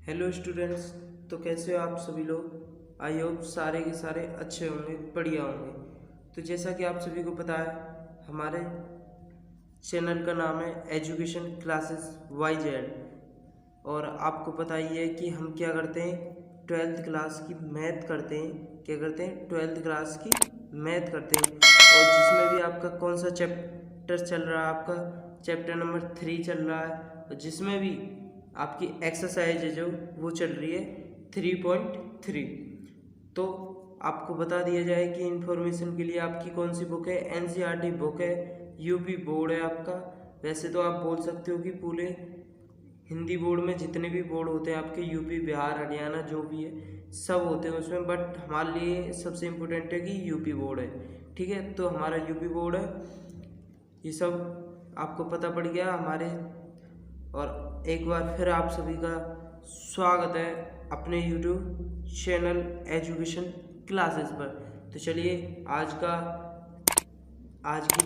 Hello students. तो कैसे हो आप सभी लोग। आई होप सारे के सारे अच्छे होंगे, बढ़िया होंगे। तो जैसा कि आप सभी को पता है, हमारे चैनल का नाम है एजुकेशन क्लासेस YZ। और आपको पता ही है कि हम क्या करते हैं, 12th क्लास की मैथ करते हैं। क्या करते हैं, 12th क्लास की मैथ करते हैं। और जिसमें भी आपका कौन सा चैप्टर चल रहा है, आपका चैप्टर नंबर 3 चल रहा है। और जिसमें भी आपकी एक्सरसाइज है जो वो चल रही है 3.3। तो आपको बता दिया जाए कि इन्फॉर्मेशन के लिए आपकी कौन सी बुक है, NCERT बुक है, यूपी बोर्ड है आपका। वैसे तो आप बोल सकते हो कि पूरे हिंदी बोर्ड में जितने भी बोर्ड होते हैं आपके, यूपी बिहार हरियाणा जो भी है सब होते हैं उसमें, बट हमारे लिए सबसे इम्पोर्टेंट है कि यूपी बोर्ड है। ठीक है, तो हमारा यूपी बोर्ड है। ये सब आपको पता पड़ गया हमारे। और एक बार फिर आप सभी का स्वागत है अपने यूट्यूब चैनल एजुकेशन क्लासेस पर। तो चलिए आज की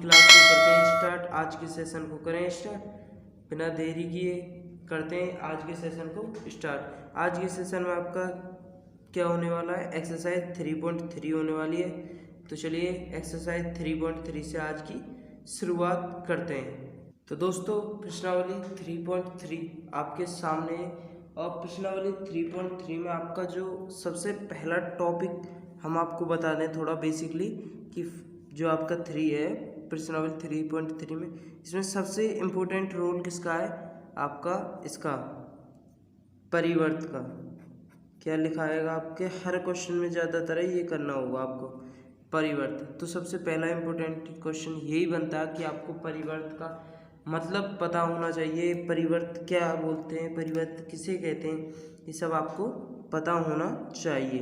क्लास को करते हैं स्टार्ट, आज के सेशन को करें स्टार्ट। बिना देरी किए करते हैं आज के सेशन को स्टार्ट। आज के सेशन में आपका क्या होने वाला है, एक्सरसाइज 3.3 होने वाली है। तो चलिए एक्सरसाइज 3.3 से आज की शुरुआत करते हैं। तो दोस्तों प्रश्नावली 3.3 आपके सामने है। और प्रश्नावली 3.3 में आपका जो सबसे पहला टॉपिक हम आपको बता दें थोड़ा बेसिकली, कि जो आपका 3 है प्रश्नावली 3.3 में, इसमें सबसे इम्पोर्टेंट रोल किसका है, आपका इसका परिवर्त का। क्या लिखा आएगा आपके हर क्वेश्चन में, ज़्यादातर ये करना होगा आपको परिवर्त। तो सबसे पहला इम्पोर्टेंट क्वेश्चन यही बनता है कि आपको परिवर्त का मतलब पता होना चाहिए। परिवर्त क्या बोलते हैं, परिवर्त किसे कहते हैं, ये सब आपको पता होना चाहिए।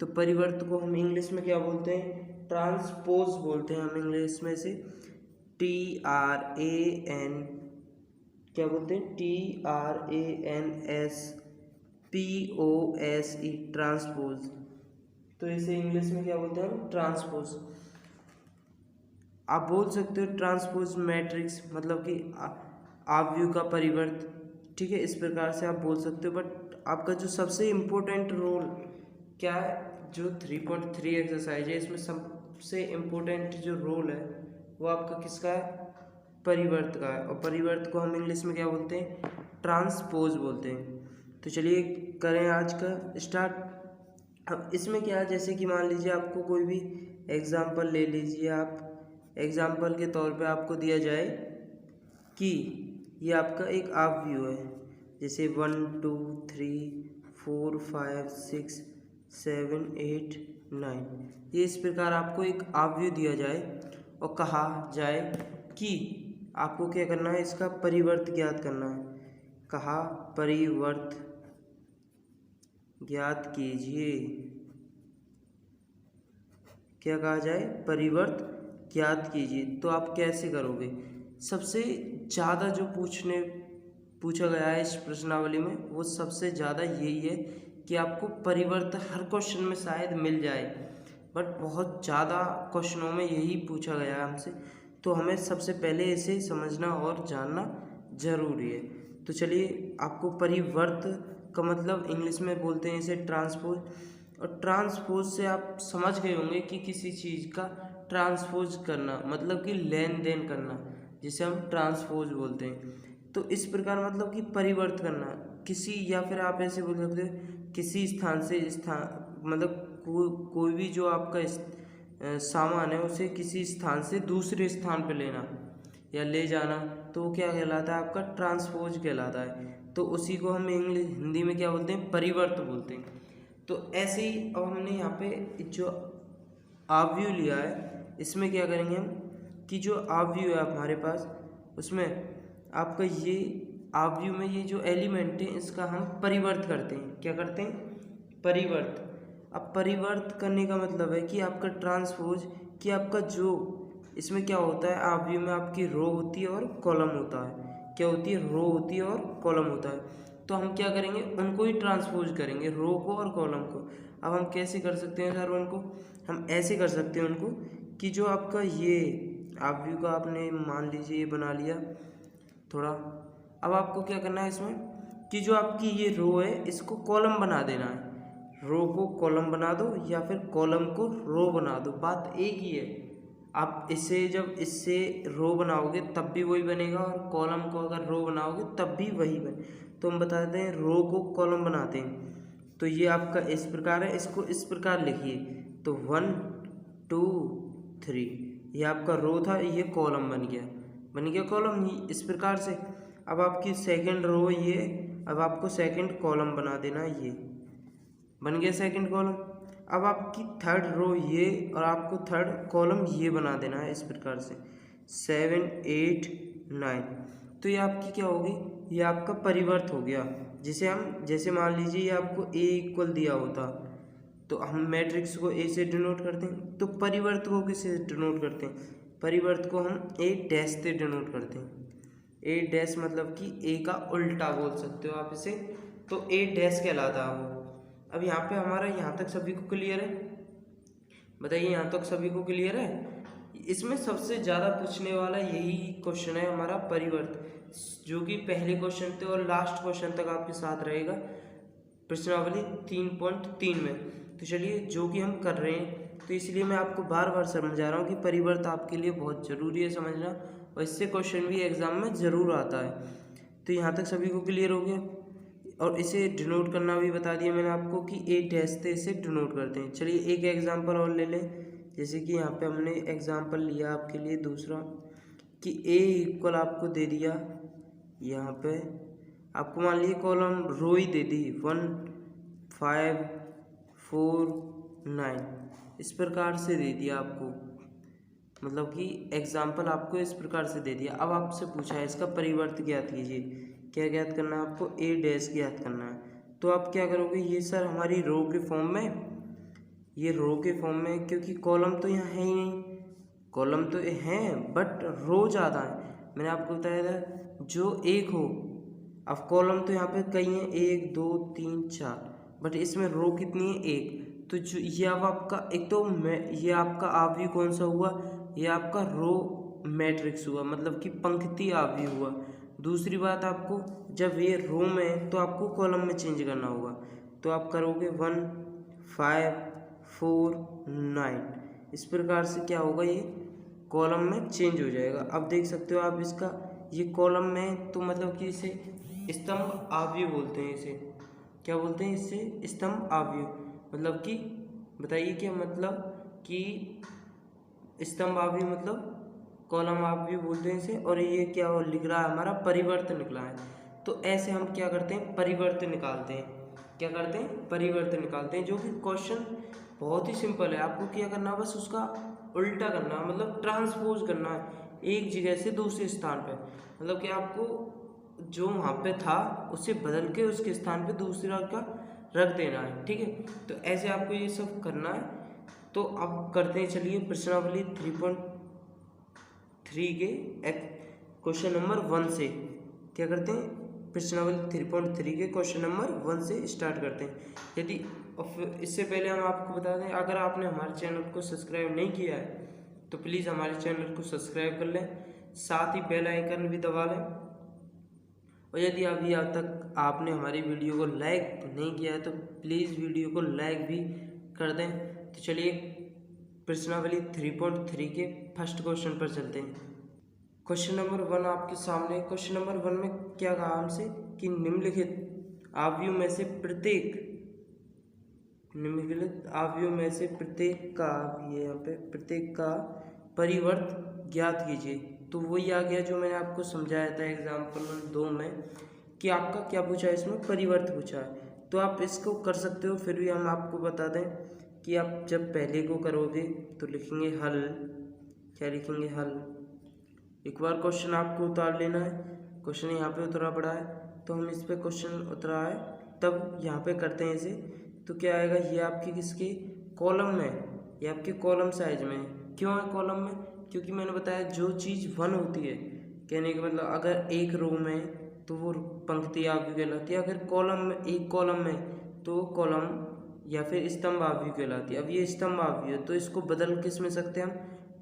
तो परिवर्त को हम इंग्लिश में क्या बोलते हैं, ट्रांसपोज बोलते हैं हम इंग्लिश में से। TRAN क्या बोलते हैं, TRANSPOSE ट्रांसपोज। तो इसे इंग्लिश में क्या बोलते हैं, ट्रांसपोज। आप बोल सकते हो ट्रांसपोज मैट्रिक्स, मतलब कि आव्यूह का परिवर्त। ठीक है, इस प्रकार से आप बोल सकते हो। बट आपका जो सबसे इम्पोर्टेंट रोल क्या है, जो 3.3 एक्सरसाइज है, इसमें सबसे इम्पोर्टेंट जो रोल है वो आपका किसका है, परिवर्त का है। और परिवर्त को हम इंग्लिश में क्या बोलते हैं, ट्रांसपोज बोलते हैं। तो चलिए करें आज का स्टार्ट। अब इसमें क्या है, जैसे कि मान लीजिए आपको कोई भी एग्जाम्पल ले लीजिए आप। एग्जाम्पल के तौर पे आपको दिया जाए कि ये आपका एक आव्यूह है, जैसे 1 2 3 4 5 6 7 8 9। ये इस प्रकार आपको एक आव्यूह दिया जाए और कहा जाए कि आपको क्या करना है, इसका परिवर्त ज्ञात करना है। कहा परिवर्त ज्ञात कीजिए। क्या कहा जाए, परिवर्त ज्ञात कीजिए। तो आप कैसे करोगे, सबसे ज़्यादा जो पूछा गया है इस प्रश्नावली में, वो सबसे ज़्यादा यही है कि आपको परिवर्त हर क्वेश्चन में शायद मिल जाए, बट बहुत ज़्यादा क्वेश्चनों में यही पूछा गया है हमसे। तो हमें सबसे पहले इसे समझना और जानना जरूरी है। तो चलिए, आपको परिवर्त का मतलब इंग्लिश में बोलते हैं इसे ट्रांसपोज। और ट्रांसपोज से आप समझ गए होंगे कि किसी चीज़ का ट्रांसपोज करना मतलब कि लेन देन करना, जिसे हम ट्रांसपोज बोलते हैं। तो इस प्रकार मतलब कि परिवर्त करना किसी, या फिर आप ऐसे बोल सकते हो किसी स्थान से स्थान, मतलब कोई भी जो आपका सामान है उसे किसी स्थान से दूसरे स्थान पर लेना या ले जाना, तो वो क्या कहलाता है, आपका ट्रांसपोज कहलाता है। तो उसी को हम हिंदी में क्या बोलते हैं, परिवर्त बोलते हैं। तो ऐसे ही अब हमने यहाँ पे जो आव्यूह लिया है, इसमें क्या करेंगे हम कि जो आव्यूह है हमारे पास, उसमें आपका ये आव्यूह में ये जो एलिमेंट है इसका हम परिवर्त करते हैं। क्या करते हैं, परिवर्त। अब परिवर्त करने का मतलब है कि आपका ट्रांसपोज, कि आपका जो इसमें क्या होता है, आव्यूह में आपकी रो होती है और कॉलम होता है। क्या होती है, रो होती है और कॉलम होता है। तो हम क्या करेंगे, उनको ही ट्रांसपोज करेंगे, रो को और कॉलम को। अब हम कैसे कर सकते हैं सर उनको, हम ऐसे कर सकते हैं उनको कि जो आपका ये आव्यूह का आपने मान लीजिए ये बना लिया थोड़ा। अब आपको क्या करना है इसमें कि जो आपकी ये रो है इसको कॉलम बना देना है। रो को कॉलम बना दो या फिर कॉलम को रो बना दो, बात एक ही है। आप इसे जब इससे रो बनाओगे तब भी वही बनेगा, और कॉलम को अगर रो बनाओगे तब भी वही बने। तो हम बताते हैं रो को कॉलम बनाते हैं। तो ये आपका इस प्रकार है, इसको इस प्रकार लिखिए। तो 1 2 3 ये आपका रो था, ये कॉलम बन गया कॉलम इस प्रकार से। अब आपकी सेकंड रो ये, अब आपको सेकंड कॉलम बना देना है, ये बन गया सेकंड कॉलम। अब आपकी थर्ड रो ये और आपको थर्ड कॉलम ये बना देना है इस प्रकार से 7 8 9। तो ये आपकी क्या होगी, ये आपका परिवर्त हो गया। जिसे हम जैसे मान लीजिए ये आपको ए इक्वल दिया होता, तो हम मैट्रिक्स को ए से डिनोट करते हैं। तो परिवर्त को किससे डिनोट करते हैं, परिवर्त को हम ए डैश से डिनोट करते हैं। ए डैश मतलब कि ए का उल्टा बोल सकते हो आप इसे, तो ए डैश कहलाता है वो। अब यहाँ पे हमारा यहाँ तक सभी को क्लियर है, बताइए यहाँ तक सभी को क्लियर है। इसमें सबसे ज़्यादा पूछने वाला यही क्वेश्चन है हमारा परिवर्त, जो कि पहले क्वेश्चन थे और लास्ट क्वेश्चन तक आपके साथ रहेगा प्रश्नावली 3.3 में। तो चलिए जो कि हम कर रहे हैं, तो इसलिए मैं आपको बार बार समझा रहा हूँ कि परिवर्त आपके लिए बहुत ज़रूरी है समझना, और इससे क्वेश्चन भी एग्जाम में ज़रूर आता है। तो यहाँ तक सभी को क्लियर हो गया, और इसे डिनोट करना भी बता दिया मैंने आपको कि ए डैश से इसे डिनोट करते हैं। चलिए एक एग्जांपल और ले लें, जैसे कि यहाँ पे हमने एग्जांपल लिया आपके लिए दूसरा, कि ए इक्वल आपको दे दिया, यहाँ पे आपको मान लीजिए कॉलम रो ही दे दी 1 5 4 9 इस प्रकार से दे दिया आपको, मतलब कि एग्जाम्पल आपको इस प्रकार से दे दिया। अब आपसे पूछा है इसका परिवर्त ज्ञात कीजिए, क्या ज्ञात करना है आपको, ए डैश ज्ञात करना है। तो आप क्या करोगे, ये सर हमारी रो के फॉर्म में, ये रो के फॉर्म में, क्योंकि कॉलम तो यहाँ है ही नहीं, कॉलम तो हैं बट रो ज़्यादा है। मैंने आपको बताया था जो एक हो, अब कॉलम तो यहाँ पे कई हैं 1 2 3 4, बट इसमें रो कितनी है, एक। तो जो ये अब आपका एक तो ये आपका आवयव कौन सा हुआ, ये आपका रो मैट्रिक्स हुआ, मतलब कि पंक्ति आवयव हुआ। दूसरी बात, आपको जब ये रो में है तो आपको कॉलम में चेंज करना होगा। तो आप करोगे 1 5 4 9 इस प्रकार से क्या होगा, ये कॉलम में चेंज हो जाएगा। अब देख सकते हो आप इसका, ये कॉलम में तो मतलब कि इसे स्तंभ आवयव बोलते हैं, इसे क्या बोलते हैं, इससे स्तंभ आवयव, मतलब कि बताइए क्या मतलब कि स्तंभ आवयव मतलब कॉलम आवयव बोलते हैं इसे, और ये क्या लिख रहा है हमारा परिवर्त निकला है। तो ऐसे हम क्या करते हैं, परिवर्त निकालते हैं। क्या करते हैं, परिवर्त निकालते हैं, जो कि क्वेश्चन बहुत ही सिंपल है। आपको क्या करना है, बस उसका उल्टा करना है, मतलब ट्रांसपोज करना है एक जगह से दूसरे स्थान पे, मतलब कि आपको जो वहाँ पे था उसे बदल के उसके स्थान पे दूसरा का रख देना है, ठीक है। तो ऐसे आपको ये सब करना है। तो अब करते हैं, चलिए प्रश्नावली 3.3 के क्वेश्चन नंबर 1 से क्या करते हैं, प्रश्नावली 3.3 के क्वेश्चन नंबर 1 से स्टार्ट करते हैं। यदि इससे पहले हम आपको बता दें, अगर आपने हमारे चैनल को सब्सक्राइब नहीं किया है तो प्लीज़ हमारे चैनल को सब्सक्राइब कर लें, साथ ही बेल आइकन भी दबा लें। और यदि अभी अब तक आपने हमारी वीडियो को लाइक नहीं किया है तो प्लीज़ वीडियो को लाइक भी कर दें। तो चलिए प्रश्नावली 3.3 के फर्स्ट क्वेश्चन पर चलते हैं। क्वेश्चन नंबर 1 आपके सामने। क्वेश्चन नंबर 1 में क्या कहा हमसे कि निम्नलिखित आवयवों में से प्रत्येक का, ये यहाँ पे प्रत्येक का परिवर्त ज्ञात कीजिए। तो वही आ गया जो मैंने आपको समझाया था एग्जाम्पल 2 में, कि आपका क्या पूछा है, इसमें परिवर्त पूछा है। तो आप इसको कर सकते हो, फिर भी हम आपको बता दें कि आप जब पहले को करोगे तो लिखेंगे हल, क्या लिखेंगे, हल। एक बार क्वेश्चन आपको उतार लेना है, क्वेश्चन यहाँ पे उतरा पड़ा है तो हम इस पे क्वेश्चन उतरा है तब यहाँ पे करते हैं इसे। तो क्या आएगा, ये आपके किसके कॉलम में, ये आपके कॉलम साइज में। क्यों है कॉलम में, क्योंकि मैंने बताया जो चीज़ 1 होती है, कहने का मतलब अगर एक रो में तो वो पंक्ति आवयव कहलाती है, अगर कॉलम में, एक कॉलम में तो कॉलम या फिर स्तंभ आवयव कहलाती है। अब ये स्तंभ आवयव है तो इसको बदल किस में सकते हैं हम,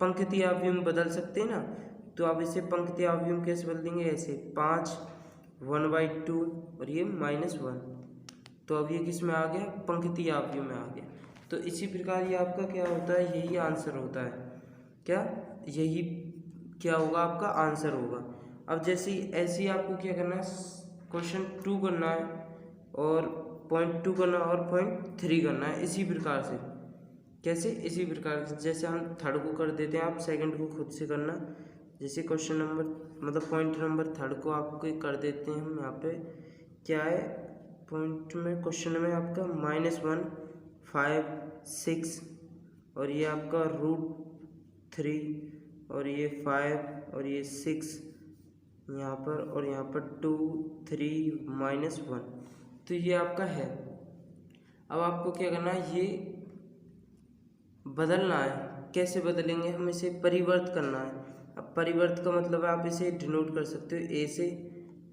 पंक्ति आवयव में बदल सकते हैं ना। तो अब इसे पंक्ति आवयव कैसे बदल देंगे, ऐसे 5 1/2 और ये -1। तो अब ये किस में आ गया, पंक्ति आवयव में आ गया। तो इसी प्रकार ये आपका क्या होता है, यही आंसर होता है। क्या यही क्या होगा, आपका आंसर होगा। अब जैसे ऐसे ही आपको क्या करना है, क्वेश्चन 2 करना है और पॉइंट 2 करना है और पॉइंट 3 करना है। इसी प्रकार से कैसे, इसी प्रकार से जैसे हम थर्ड को कर देते हैं, आप सेकंड को खुद से करना। जैसे क्वेश्चन नंबर मतलब पॉइंट नंबर थर्ड को आपको कर देते हैं हम यहाँ पे। क्या है पॉइंट में, क्वेश्चन में आपका -1, 5, 6 और ये आपका √3 और ये 5 और ये 6 यहाँ पर और यहाँ पर 2, 3, -1। तो ये आपका है। अब आपको क्या करना है, ये बदलना है। कैसे बदलेंगे, हम इसे परिवर्त करना है। अब परिवर्त का मतलब है आप इसे डिनोट कर सकते हो ए से,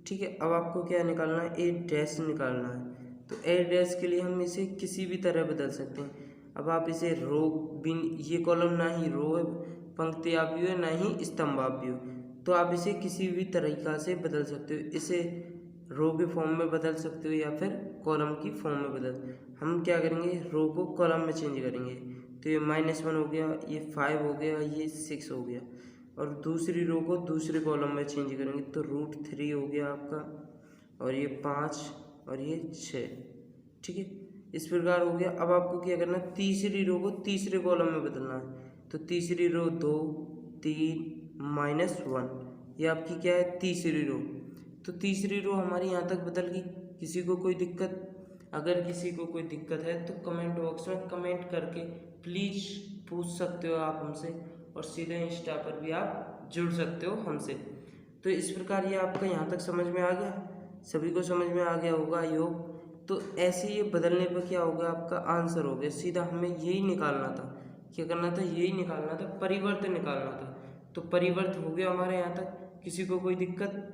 ठीक है। अब आपको क्या निकालना है, ए डैश निकालना है। तो ए डैश के लिए हम इसे किसी भी तरह बदल सकते हैं। अब आप इसे रो बिन, ये कॉलम ना ही रो है, पंक्ति आवयव है, ना ही स्तंभ आवयव, तो आप इसे किसी भी तरीका से बदल सकते हो। इसे रो के फॉर्म में बदल सकते हो या फिर कॉलम की फॉर्म में बदल। हम क्या करेंगे, रो को कॉलम में चेंज करेंगे। तो ये -1 हो गया, ये 5 हो गया, ये 6 हो गया और दूसरी रो को दूसरे कॉलम में चेंज करेंगे। तो √3 हो गया आपका और ये 5 और ये 6, ठीक है। इस प्रकार हो गया। अब आपको क्या करना है, तीसरी रो को तीसरे कॉलम में बदलना है। तो तीसरी रो 2, 3, -1, ये आपकी क्या है, तीसरी रो। तो तीसरी रो हमारी यहाँ तक बदल गई। किसी को कोई दिक्कत, अगर किसी को कोई दिक्कत है तो कमेंट बॉक्स में कमेंट करके प्लीज़ पूछ सकते हो आप हमसे, और सीधे इंस्टा पर भी आप जुड़ सकते हो हमसे। तो इस प्रकार ये आपका यहाँ तक समझ में आ गया, सभी को समझ में आ गया होगा योग। तो ऐसे ये बदलने पर क्या होगा, आपका आंसर हो गया। सीधा हमें यही निकालना था, क्या करना था, यही निकालना था, परिवर्तन निकालना था। तो परिवर्तन हो गया हमारे यहाँ तक। किसी को कोई दिक्कत,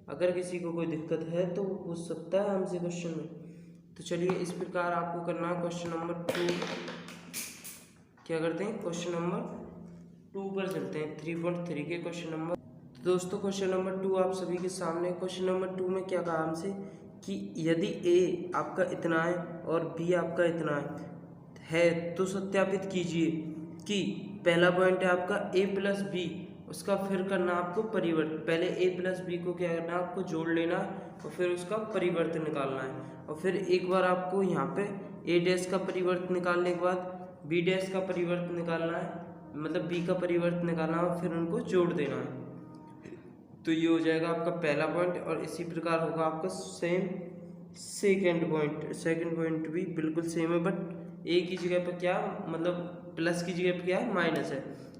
अगर किसी को कोई दिक्कत है तो वो पूछ सकता है हमसे क्वेश्चन में। तो चलिए इस प्रकार आपको करना है क्वेश्चन नंबर 2। क्या करते हैं, क्वेश्चन नंबर 2 पर चलते हैं, 3.3 के क्वेश्चन नंबर। तो दोस्तों क्वेश्चन नंबर 2 आप सभी के सामने। क्वेश्चन नंबर 2 में क्या कहा हमसे कि यदि ए आपका इतना है और बी आपका इतना है तो सत्यापित कीजिए कि पहला पॉइंट है आपका a+b, उसका फिर करना आपको परिवर्तन। पहले a+b को क्या करना है, आपको जोड़ लेना और फिर उसका परिवर्तन निकालना है। और फिर एक बार आपको यहाँ पे a' का परिवर्तन निकालने के बाद b' का परिवर्तन निकालना है, मतलब b का परिवर्तन निकालना है और फिर उनको जोड़ देना है। तो ये हो जाएगा आपका पहला पॉइंट। और इसी प्रकार होगा आपका same second point. Second point भी बिल्कुल सेम है, बट ए की जगह पर क्या, मतलब प्लस की जगह पर क्या है, माइनस है।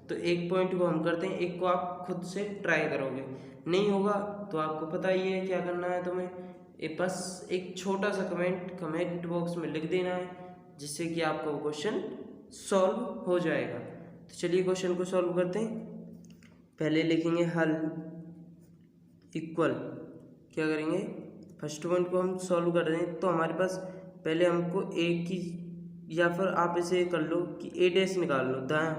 तो एक पॉइंट को हम करते हैं, एक को आप खुद से ट्राई करोगे, नहीं होगा तो आपको पता ही है क्या करना है तुम्हें। बस एक छोटा सा कमेंट बॉक्स में लिख देना है, जिससे कि आपका वो क्वेश्चन सॉल्व हो जाएगा। तो चलिए क्वेश्चन को सॉल्व करते हैं। पहले लिखेंगे हल इक्वल, क्या करेंगे, फर्स्ट पॉइंट को हम सॉल्व कर रहे हैं। तो हमारे पास पहले हमको ए की, या फिर आप इसे कर लो कि a' निकाल लो, दायां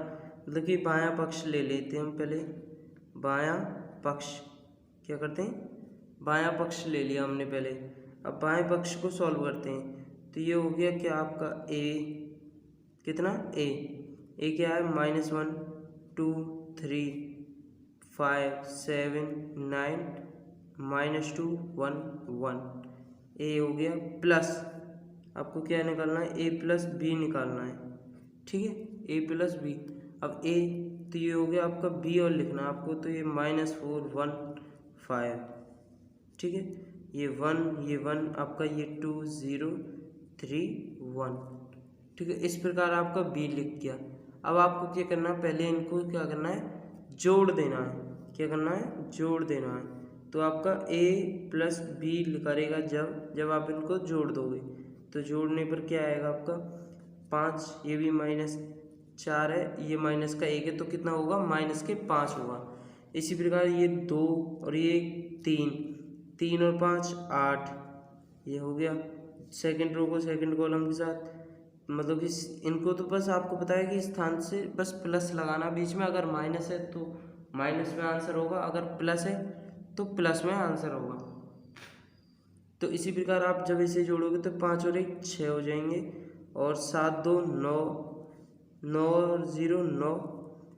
मतलब कि बायां पक्ष ले लेते हैं हम। पहले बायां पक्ष, क्या करते हैं, बायां पक्ष ले लिया हमने पहले। अब बाएं पक्ष को सॉल्व करते हैं। तो ये हो गया क्या आपका a, कितना a क्या है, -1, 2, 3, 5, 7, 9, -2, 1, 1, a हो गया। प्लस आपको क्या निकालना है, a+b निकालना है, ठीक है, a+b। अब a, तो ये हो गया आपका b और लिखना है आपको, तो ये -4, 1, 5, ठीक है, ये 1 आपका, ये 2, 0, 3, 1, ठीक है। इस प्रकार आपका b लिख गया। अब आपको क्या करना है, पहले इनको क्या करना है, जोड़ देना है। क्या करना है, जोड़ देना है। तो आपका a+b करेगा जब आप इनको जोड़ दोगे। तो जोड़ने पर क्या आएगा आपका 5, ये भी -4 है, ये -1 है, तो कितना होगा, -5 होगा। इसी प्रकार ये 2 और ये 3 और 5 8, ये हो गया। सेकंड रो को सेकंड कॉलम के साथ, मतलब कि इनको तो बस आपको पता है कि स्थान से बस प्लस लगाना बीच में। अगर माइनस है तो माइनस में आंसर होगा, अगर प्लस है तो प्लस में आंसर होगा। तो इसी प्रकार आप जब इसे जोड़ोगे तो 5 और 1 6 हो जाएंगे, और 7 2 9, 9 और 0 9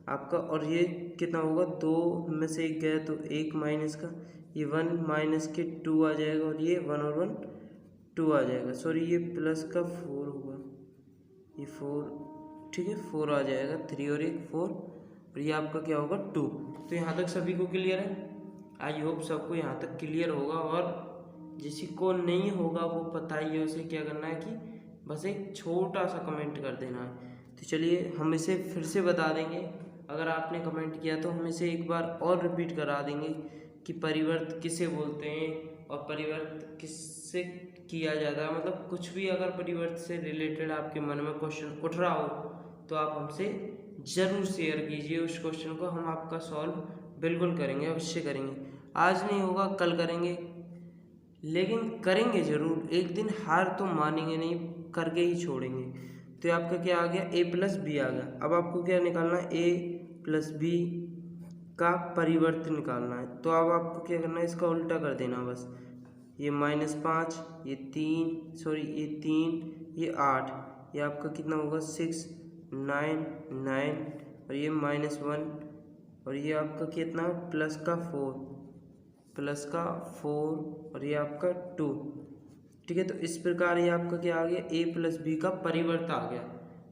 आपका, और ये कितना होगा, 2 में से 1 गया तो 1 माइनस का, ये 1 माइनस के 2 आ जाएगा, और ये 1 और 1 2 आ जाएगा, सॉरी ये प्लस का 4 होगा, ये 4, ठीक है 4 आ जाएगा, 3 और 1 4, और ये आपका क्या होगा 2। तो यहाँ तक सभी को क्लियर है? आई होप सबको यहाँ तक क्लियर होगा, और जिसी को नहीं होगा वो पता ही है, उसे क्या करना है कि बस एक छोटा सा कमेंट कर देना है। तो चलिए हम इसे फिर से बता देंगे, अगर आपने कमेंट किया तो हम इसे एक बार और रिपीट करा देंगे कि परिवर्त किसे बोलते हैं और परिवर्त किससे किया जाता है। मतलब कुछ भी अगर परिवर्त से रिलेटेड आपके मन में क्वेश्चन उठ रहा हो तो आप हमसे ज़रूर शेयर कीजिए उस क्वेश्चन को, हम आपका सॉल्व बिल्कुल करेंगे, अवश्य करेंगे। आज नहीं होगा कल करेंगे, लेकिन करेंगे ज़रूर, एक दिन हार तो मानेंगे नहीं, करके ही छोड़ेंगे। तो आपका क्या आ गया, a प्लस बी आ गया। अब आपको क्या निकालना है, a प्लस बी का परिवर्त निकालना है। तो अब आपको क्या करना है, इसका उल्टा कर देना बस, ये -5, ये 3, सॉरी ये 3, ये 8, ये आपका कितना होगा 6 9 9, और ये -1, और ये आपका कितना प्लस का 4 और ये आपका 2, ठीक है। तो इस प्रकार ये आपका क्या आ गया, a प्लस बी का परिवर्त आ गया।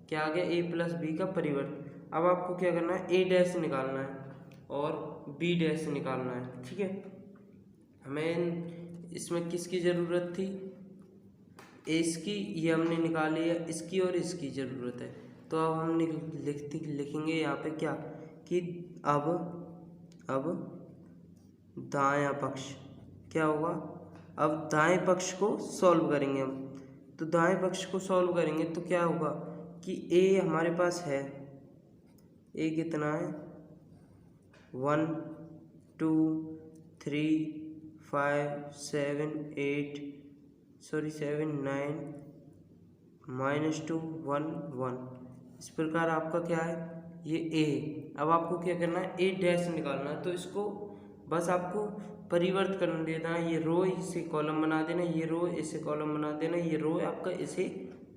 क्या आ गया, a प्लस बी का परिवर्त। अब आपको क्या करना है, a डैश निकालना है और b डैश निकालना है, ठीक है। हमें इसमें किसकी ज़रूरत थी, इसकी, ये हमने निकाली है, इसकी और इसकी ज़रूरत है। तो अब हम लिखेंगे यहाँ पे क्या कि अब दायां पक्ष क्या होगा, अब दाएं पक्ष को सॉल्व करेंगे हम। तो दाएं पक्ष को सॉल्व करेंगे तो क्या होगा कि a हमारे पास है, a कितना है 1 2 3 5 7 8, सॉरी 7 9 -2 1 1। इस प्रकार आपका क्या है, ये a। अब आपको क्या करना है, a डैश निकालना है। तो इसको बस आपको परिवर्त कर देना है, ये रो इसे कॉलम बना देना, ये रो इसे कॉलम बना देना, ये रो आपका इसे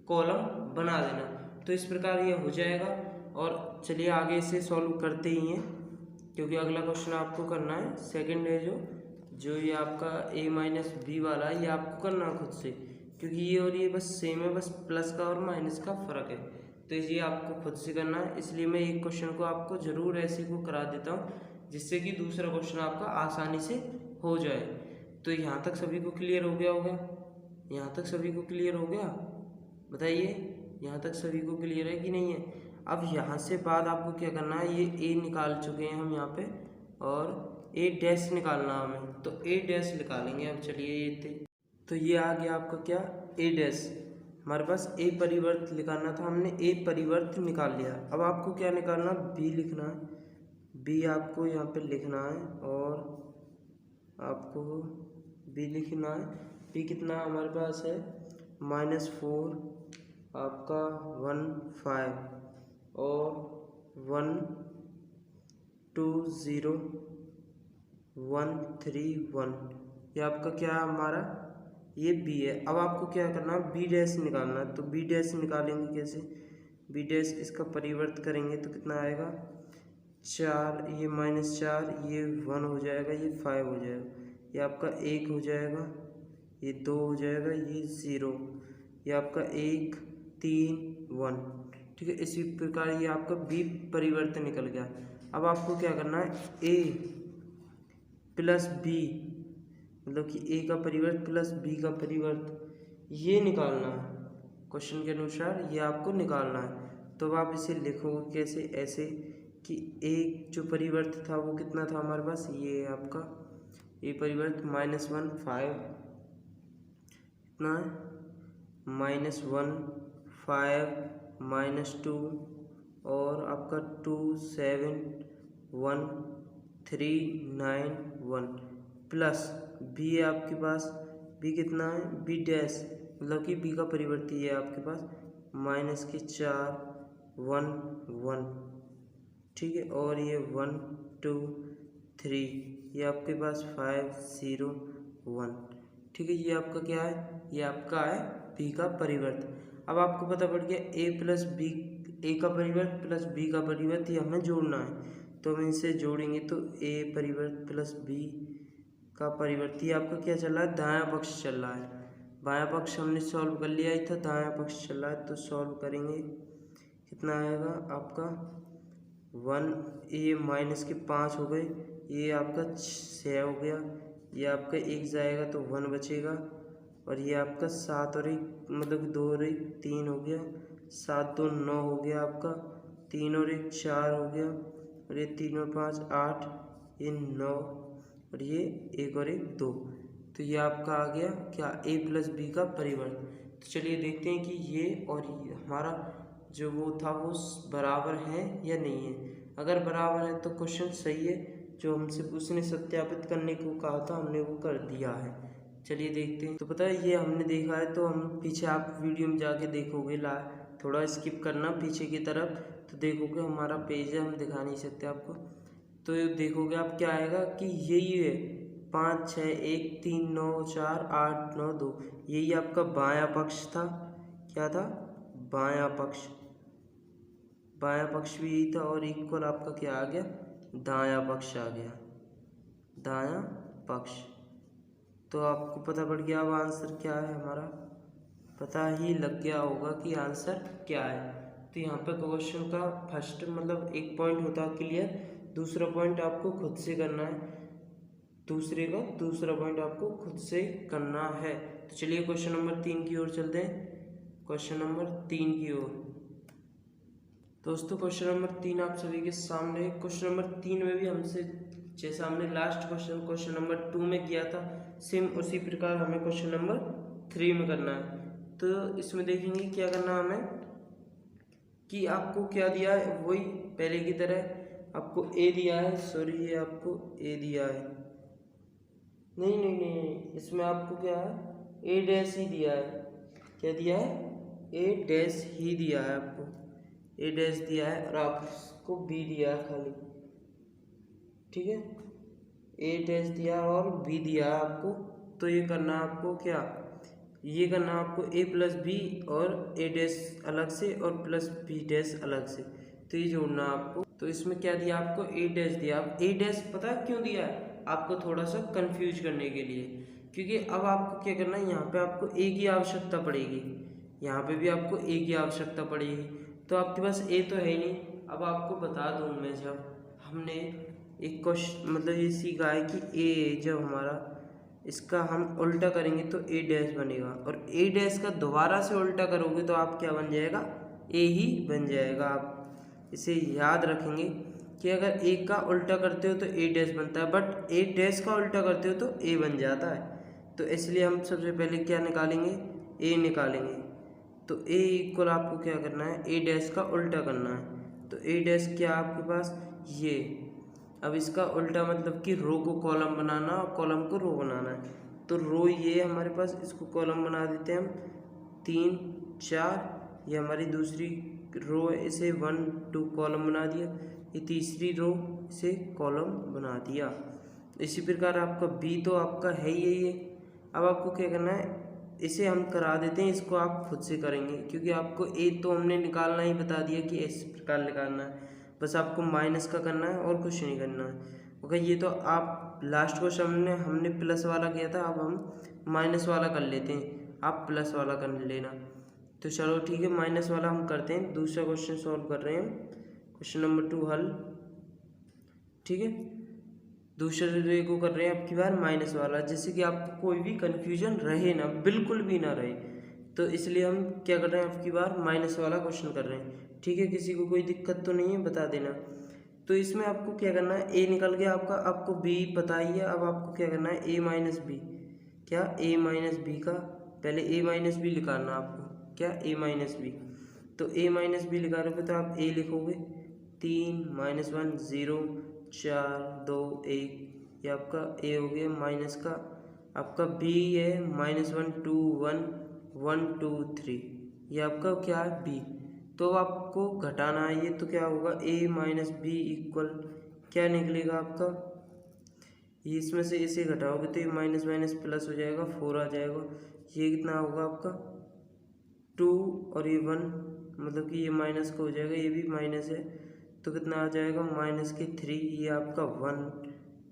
कॉलम बना देना। तो इस प्रकार ये हो जाएगा। और चलिए आगे इसे सॉल्व करते ही हैं, क्योंकि अगला क्वेश्चन आपको करना है, सेकंड है जो ये आपका a माइनस बी वाला है, ये आपको करना है खुद से, क्योंकि ये और ये बस सेम है, बस प्लस का और माइनस का फ़र्क है। तो ये आपको खुद से करना है, इसलिए मैं एक क्वेश्चन को आपको ज़रूर ऐसे को करा देता हूँ जिससे कि दूसरा क्वेश्चन आपका आसानी से हो जाए। तो यहाँ तक सभी को क्लियर हो गया होगा, यहाँ तक सभी को क्लियर हो गया, बताइए यहाँ तक सभी को क्लियर है कि नहीं है। अब यहाँ से बाद आपको क्या करना है, ये a निकाल चुके हैं हम यहाँ पे, और a डैश निकालना हमें, तो a डैश निकालेंगे। अब चलिए ये थे, तो ये आ गया आपका क्या, a डैश। हमारे पास a परिवर्त निकालना था, हमने a परिवर्त निकाल लिया। अब आपको क्या निकालना, b लिखना है, b आपको यहाँ पे लिखना है, और आपको b लिखना है। b कितना हमारे पास है, -4 आपका 1 5 और 1 2 0 1 3 1, ये आपका क्या है हमारा, ये b है। अब आपको क्या करना है, b डैश निकालना है। तो b डैश निकालेंगे कैसे, b डैश इसका परिवर्त करेंगे तो कितना आएगा 4, ये -4, ये 1 हो जाएगा, ये 5 हो जाएगा, ये आपका 1 हो जाएगा, ये 2 हो जाएगा, ये 0, ये आपका 1 3 1, ठीक है। इसी प्रकार ये आपका b परिवर्तन निकल गया। अब आपको क्या करना है, a प्लस b, मतलब कि a का परिवर्त प्लस b का परिवर्त, ये निकालना है क्वेश्चन के अनुसार, ये आपको निकालना है। तो अब आप इसे लिखोगे कैसे, ऐसे कि a जो परिवर्त था वो कितना था हमारे पास, ये आपका a परिवर्त -1 5 कितना है, -1 5 -2 और आपका 2 7 1 3 9 1 प्लस b है आपके पास, b कितना है, b डैश, मतलब कि b का परिवर्ती है आपके पास -4 1 1, ठीक है। और ये 1 2 3, ये आपके पास 5 0 1, ठीक है, ये आपका क्या है, ये आपका है बी का परिवर्त। अब आपको पता पड़ गया ए प्लस बी, ए का परिवर्त प्लस बी का परिवर्त, ये हमें जोड़ना है। तो हम इसे जोड़ेंगे तो ए परिवर्त प्लस बी का परिवर्त, ये आपका क्या चल रहा है, दायां पक्ष चल रहा है। बायां पक्ष हमने सॉल्व कर लिया ही था, दायां पक्ष चल रहा है, तो सॉल्व करेंगे कितना आएगा आपका 1, ये माइनस के 5 हो गए, ये आपका 6 हो गया, ये आपका 1 जाएगा तो 1 बचेगा, और ये आपका 7 और 1 मतलब 2 और 1 3 हो गया, 7 2 9 हो गया आपका, 3 और 1 4 हो गया, और ये 3 और 5 8, ये 9, और ये 1 और 1 2। तो ये आपका आ गया क्या, ए प्लस बी का परिवर्त। तो चलिए देखते हैं कि ये और ये हमारा जो वो था वो बराबर है या नहीं है। अगर बराबर है तो क्वेश्चन सही है, जो हमसे उसने सत्यापित करने को कहा था हमने वो कर दिया है। चलिए देखते हैं। तो पता है ये हमने देखा है, तो हम पीछे आप वीडियो में जाके देखोगे, थोड़ा स्किप करना पीछे की तरफ, तो देखोगे हमारा पेज है, हम दिखा नहीं सकते आपको। तो देखोगे आप क्या आएगा कि यही है 5 6 1 3 9 4 8 9 2, यही आपका बायां पक्ष था। क्या था, बायां पक्ष, बायां पक्ष भी यही था, और इक्वल आपका क्या आ गया, दायां पक्ष आ गया, दायां पक्ष। तो आपको पता पड़ गया अब आंसर क्या है हमारा, पता ही लग गया होगा कि आंसर क्या है। तो यहाँ पे क्वेश्चन का फर्स्ट मतलब एक पॉइंट होता है क्लियर, दूसरा पॉइंट आपको खुद से करना है, दूसरा पॉइंट आपको खुद से करना है। तो चलिए क्वेश्चन नंबर 3 की ओर चलते हैं, क्वेश्चन नंबर 3 की ओर। दोस्तों क्वेश्चन नंबर 3 आप सभी के सामने। क्वेश्चन नंबर 3 में भी हमसे जैसा हमने लास्ट क्वेश्चन नंबर 2 में किया था, सेम उसी प्रकार हमें क्वेश्चन नंबर 3 में करना है। तो इसमें देखेंगे क्या करना है हमें, कि आपको क्या दिया है, वही पहले की तरह आपको ए दिया है, सॉरी ये आपको ए दिया है, नहीं, इसमें आपको क्या है, ए डैश ही दिया है। क्या दिया है, ए डैश ही दिया है आपको, ए डैश दिया है, और आपको बी दिया है खाली, ठीक है, ए डैश दिया और बी दिया है आपको। तो ये करना है आपको क्या, ये करना है आपको ए प्लस बी और ए डैश अलग से और प्लस बी डैश अलग से, तो ये जोड़ना है आपको। तो इसमें क्या दिया आपको, ए डैश दिया। अब ए डैश पता है क्यों दिया है, आपको थोड़ा सा कंफ्यूज करने के लिए, क्योंकि अब आपको क्या करना है, यहाँ पे आपको ए की आवश्यकता पड़ेगी, यहाँ पे भी आपको ए की आवश्यकता पड़ेगी। तो आपके पास ए तो है ही नहीं। अब आपको बता दूँ मैं, जब हमने एक क्वेश्चन मतलब ये सीखा है कि ए जब हमारा इसका हम उल्टा करेंगे तो ए डैश बनेगा, और ए डैश का दोबारा से उल्टा करोगे तो आप क्या बन जाएगा, ए ही बन जाएगा। आप इसे याद रखेंगे कि अगर ए का उल्टा करते हो तो ए डैश बनता है, बट ए डैश का उल्टा करते हो तो ए बन जाता है। तो इसलिए हम सबसे पहले क्या निकालेंगे, ए निकालेंगे। तो ए इक्वल आपको क्या करना है, ए डैश का उल्टा करना है। तो ए डैश क्या आपके पास, ये अब इसका उल्टा मतलब कि रो को कॉलम बनाना और कॉलम को रो बनाना है। तो रो ये हमारे पास, इसको कॉलम बना देते हैं हम 3 4, ये हमारी दूसरी रो है, इसे 1 2 कॉलम बना दिया, ये तीसरी रो इसे कॉलम बना दिया। इसी प्रकार आपका बी तो आपका है ही यही है। अब आपको क्या करना है, इसे हम करा देते हैं, इसको आप खुद से करेंगे, क्योंकि आपको ए तो हमने निकालना ही बता दिया कि इस प्रकार निकालना है, बस आपको माइनस का करना है और कुछ नहीं करना है। ओके, ये तो आप लास्ट क्वेश्चन हमने प्लस वाला किया था, अब हम माइनस वाला कर लेते हैं, आप प्लस वाला कर लेना। तो चलो ठीक है, माइनस वाला हम करते हैं। दूसरा क्वेश्चन सॉल्व कर रहे हैं, क्वेश्चन नंबर 2 हल, ठीक है। दूसरे को कर रहे हैं अब की बार माइनस वाला, जिससे कि आपको कोई भी कन्फ्यूजन रहे ना, बिल्कुल भी ना रहे। तो इसलिए हम क्या कर रहे हैं, अब की बार माइनस वाला क्वेश्चन कर रहे हैं, ठीक है। किसी को कोई दिक्कत तो नहीं है, बता देना। तो इसमें आपको क्या करना है, ए निकल गया आपका, आपको बी पता ही है। अब आपको क्या करना है, ए माइनस बी, क्या ए माइनस बी का पहले ए माइनस बी लिखाना आपको, क्या ए माइनस बी। तो ए माइनस बी लिखा रहे तो आप ए लिखोगे 3 -1 0 4 2 1, ये आपका ए हो गया। माइनस का आपका बी है -1 2 1 1 2 3, ये आपका क्या है बी। तो आपको घटाना है ये, तो क्या होगा, ए माइनस बी इक्वल क्या निकलेगा आपका, ये इसमें से इसे घटाओगे तो ये माइनस माइनस प्लस हो जाएगा, 4 आ जाएगा। ये कितना होगा आपका 2 और ये 1, मतलब कि ये माइनस का हो जाएगा, ये भी माइनस है तो कितना आ जाएगा माइनस के 3, ये आपका 1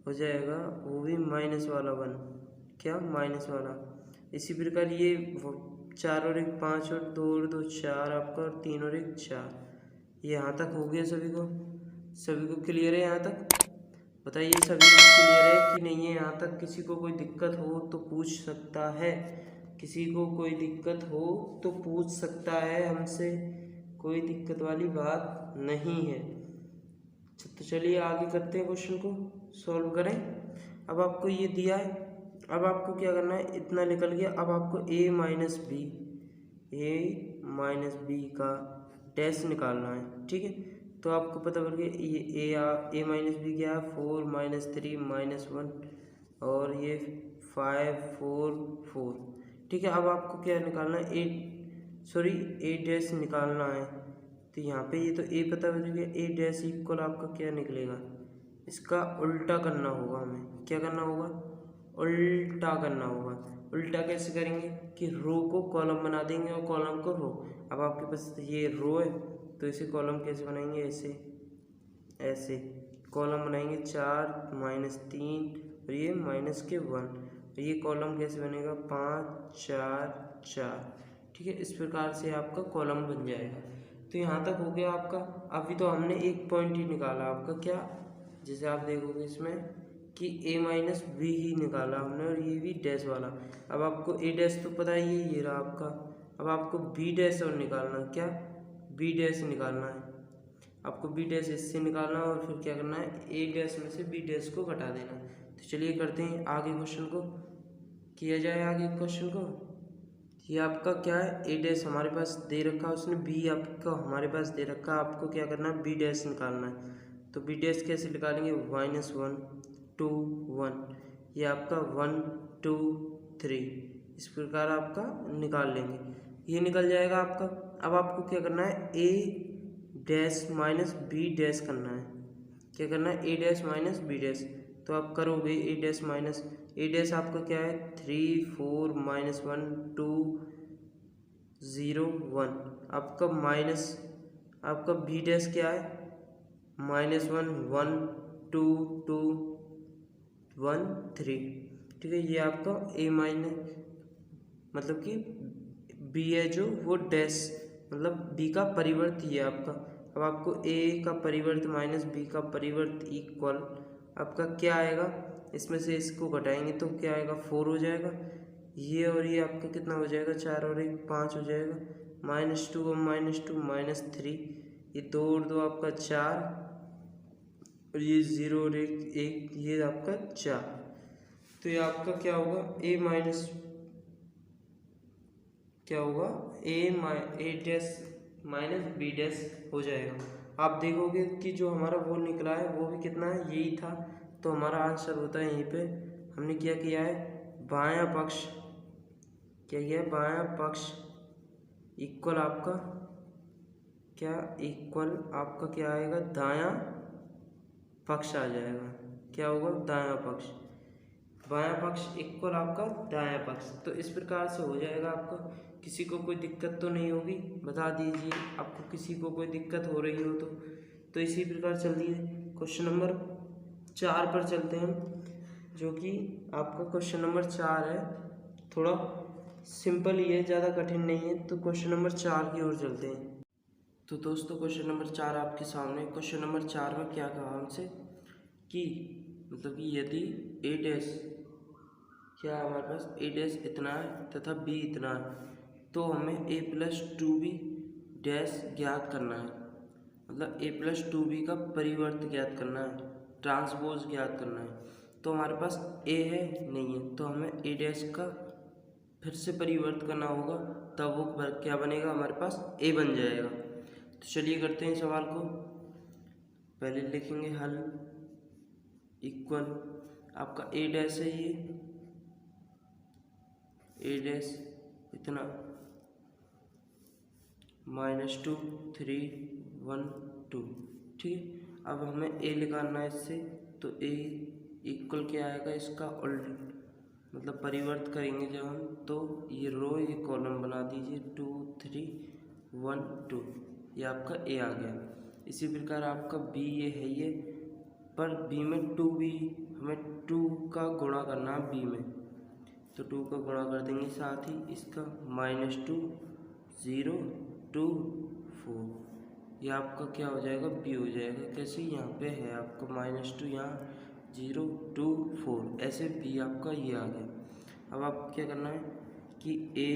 हो जाएगा, वो भी माइनस वाला 1, क्या माइनस वाला। इसी प्रकार ये 4 और 1 5 और 2 और 2 4 आपका, और 3 और 1 4। यहाँ तक हो गया सभी को क्लियर है यहाँ तक? बताइए सभी को क्लियर है कि नहीं है यहाँ तक? किसी को कोई दिक्कत हो तो पूछ सकता है, किसी को कोई दिक्कत हो तो पूछ सकता है हमसे, कोई दिक्कत वाली बात नहीं है। तो चलिए आगे करते हैं, क्वेश्चन को सॉल्व करें। अब आपको ये दिया है, अब आपको क्या करना है, इतना निकल गया, अब आपको a माइनस बी का डैश निकालना है, ठीक है। तो आपको पता पड़ गया ये ए माइनस बी क्या है, 4 माइनस 3 माइनस 1 और ये 5 4 4, ठीक है। अब आपको क्या निकालना है, ए डैश निकालना है। तो यहाँ पे ये तो ए पता पड़ गया, ए डैश इक्वल आपका क्या निकलेगा, इसका उल्टा करना होगा, हमें क्या करना होगा, उल्टा करना होगा। उल्टा कैसे करेंगे कि रो को कॉलम बना देंगे और कॉलम को रो। अब आपके पास ये रो है तो इसे कॉलम कैसे बनाएंगे, ऐसे कॉलम बनाएंगे 4 माइनस 3 और ये माइनस के 1, और ये कॉलम कैसे बनेगा 5 4 4, ठीक है। इस प्रकार से आपका कॉलम बन जाएगा। तो यहाँ तक हो गया आपका। अभी तो हमने एक पॉइंट ही निकाला आपका, क्या, जैसे आप देखोगे इसमें कि a माइनस बी ही निकाला हमने, और ये भी डैश वाला। अब आपको a डैश तो पता ही है, ये रहा आपका। अब आपको b डैश और निकालना, क्या b डैश निकालना है आपको, b डैश इससे निकालना और फिर क्या करना है, a डैश में से b डैश को घटा देना। तो चलिए करते हैं आगे, क्वेश्चन को किया जाए आगे क्वेश्चन को। ये आपका क्या है, a डैश हमारे पास दे रखा है उसने, b आपका हमारे पास दे रखा है, आपको क्या करना है b डैश निकालना है। तो b डैश कैसे निकालेंगे, -1 2 1, ये आपका 1 2 3, इस प्रकार आपका निकाल लेंगे, ये निकल जाएगा आपका। अब आपको क्या करना है, a dash minus B dash करना है, क्या करना है, a dash minus B dash. तो आप करोगे a dash minus a dash आपका क्या है 3 4 माइनस 1 2 0 1, आपका माइनस आपका b डैश क्या है -1 1 2 2 1 3, ठीक है। ये आपका a माइनस मतलब कि b है जो वो डैश मतलब b का परिवर्त ही है आपका। अब आपको a का परिवर्त माइनस b का परिवर्त इक्वल आपका क्या आएगा, इसमें से इसको घटाएंगे तो क्या आएगा 4 हो जाएगा, ये और ये आपका कितना हो जाएगा 4 और 1 5 हो जाएगा, -2 और -2 -3, ये 2 और 2 आपका 4 और ये 0 और 1 ये आपका 4। तो ये आपका क्या होगा a माइनस क्या होगा ए डैश माइनस बी डैश हो जाएगा। आप देखोगे कि जो हमारा वो निकला है वो भी कितना है, यही था। तो हमारा आंसर होता है यहीं पे, हमने क्या किया है, बायां पक्ष क्या किया है, बायां पक्ष इक्वल आपका क्या, इक्वल आपका क्या आएगा, दायां पक्ष आ जाएगा। क्या होगा, दायां पक्ष, बायां पक्ष इक्वल आपका दायां पक्ष। तो इस प्रकार से हो जाएगा आपका। किसी को कोई दिक्कत तो नहीं होगी, बता दीजिए आपको किसी को कोई दिक्कत हो रही हो तो इसी प्रकार चलिए क्वेश्चन नंबर 4 पर चलते हैं हम, जो कि आपका क्वेश्चन नंबर 4 है। थोड़ा सिंपल ही है, ज़्यादा कठिन नहीं है। तो क्वेश्चन नंबर 4 की ओर चलते हैं। तो दोस्तों क्वेश्चन नंबर 4 आपके सामने। क्वेश्चन नंबर 4 में क्या कहा हमसे कि मतलब कि यदि a डैश क्या हमारे पास a डैश इतना है तथा b इतना है, तो हमें a प्लस 2b डैश ज्ञात करना है। मतलब a प्लस 2b का परिवर्त ज्ञात करना है, ट्रांसपोज ज्ञात करना है। तो हमारे पास a है नहीं है, तो हमें a डैश का फिर से परिवर्त करना होगा, तब वो क्या बनेगा, हमारे पास a बन जाएगा। तो चलिए करते हैं सवाल को। पहले लिखेंगे हल, इक्वल आपका a डैश है, ये a डैश इतना -2 3 1 2, ठीक है। अब हमें a निकालना है इससे, तो a इक्वल क्या आएगा इसका उल्ट, मतलब परिवर्त करेंगे जब हम, तो ये रो ये कॉलम बना दीजिए 2 3 1 2, ये आपका ए आ गया। इसी प्रकार आपका बी ये है ये, पर बी में 2 भी हमें 2 का गुणा करना है बी में, तो 2 का गुणा कर देंगे, साथ ही इसका -2 0 2 4, ये आपका क्या हो जाएगा बी हो जाएगा। कैसे, यहाँ पे है आपका -2, यहाँ 0 2 4, ऐसे बी आपका ये आ गया। अब आप क्या करना है कि a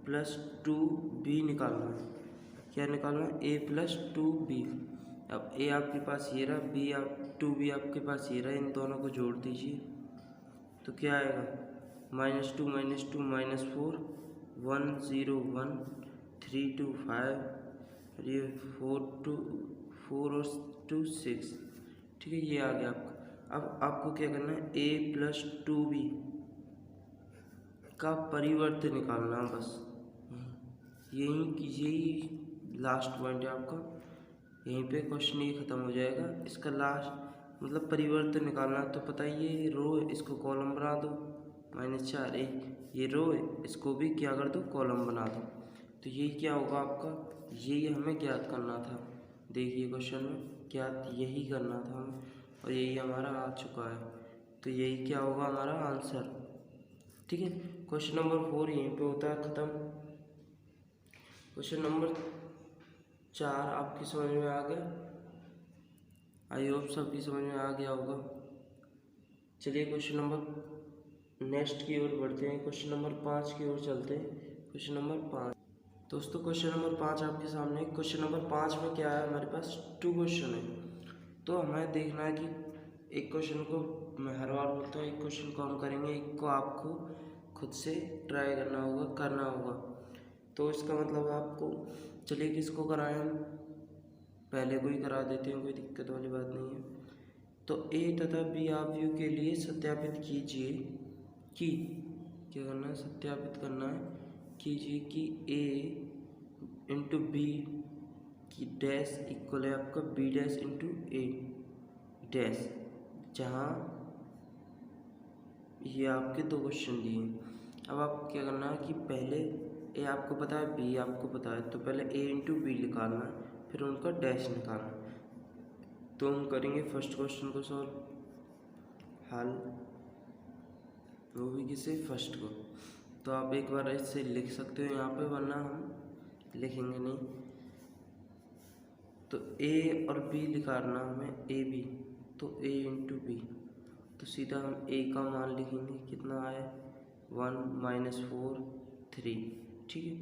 + 2b निकालना है। क्या निकालना है? a + 2b। अब a आपके पास ये रहा, b 2b आपके पास ये रहा, इन दोनों को जोड़ दीजिए तो क्या आएगा -2 -2 -4 1 0 1 3 2 5, ये 4 और 2 6, ठीक है, ये आ गया आपका। अब आपको क्या करना है a + 2b का परिवर्त निकालना है बस, यही लास्ट पॉइंट है आपका, यहीं पे क्वेश्चन ये ख़त्म हो जाएगा। इसका लास्ट मतलब परिवर्तन निकालना, तो पता ही ये रो है, इसको कॉलम बना दो -4, ये रो है, इसको भी क्या कर दो कॉलम बना दो, तो यही क्या होगा आपका, यही हमें ज्ञात करना था। देखिए क्वेश्चन में ज्ञात यही करना था हमें, और यही हमारा आ चुका है, तो यही क्या होगा हमारा आंसर, ठीक है। क्वेश्चन नंबर 4 यहीं पे होता है ख़त्म। क्वेश्चन नंबर 4 आपकी समझ में आ गया, आई होप सबकी समझ में आ गया होगा। चलिए क्वेश्चन नंबर नेक्स्ट की ओर बढ़ते हैं, क्वेश्चन नंबर 5 की ओर चलते हैं। क्वेश्चन नंबर 5 दोस्तों, क्वेश्चन नंबर 5 आपके सामने। क्वेश्चन नंबर 5 में क्या है, हमारे पास 2 क्वेश्चन है, तो हमें देखना है कि एक क्वेश्चन को मैं हर बार बोलता हूँ, एक क्वेश्चन को हम करेंगे, एक को आपको खुद से ट्राई करना होगा। तो इसका मतलब आपको, चलिए किसको कराएं हम, पहले को ही करा देते हैं, कोई दिक्कत वाली बात नहीं है। तो a तथा b आव्यूह के लिए सत्यापित कीजिए कि, क्या करना है, सत्यापित करना है, कीजिए कि a × b की डैश इक्वल है आपका b डैश × a डैश, जहाँ ये आपके 2 क्वेश्चन दिए हैं। अब आपको क्या करना है कि पहले a आपको पता है, b आपको पता है, तो पहले a × b निकालना है, फिर उनका डैश निकालना है। तो हम करेंगे फर्स्ट क्वेश्चन को सॉल्व, हल, वो भी किसे, फर्स्ट को। तो आप एक बार ऐसे लिख सकते हो यहाँ पे, वरना हम लिखेंगे नहीं। तो a और b निकालना हमें, a b, तो a × b, तो सीधा हम a का मान लिखेंगे, कितना आया 1 -4 3, ठीक है।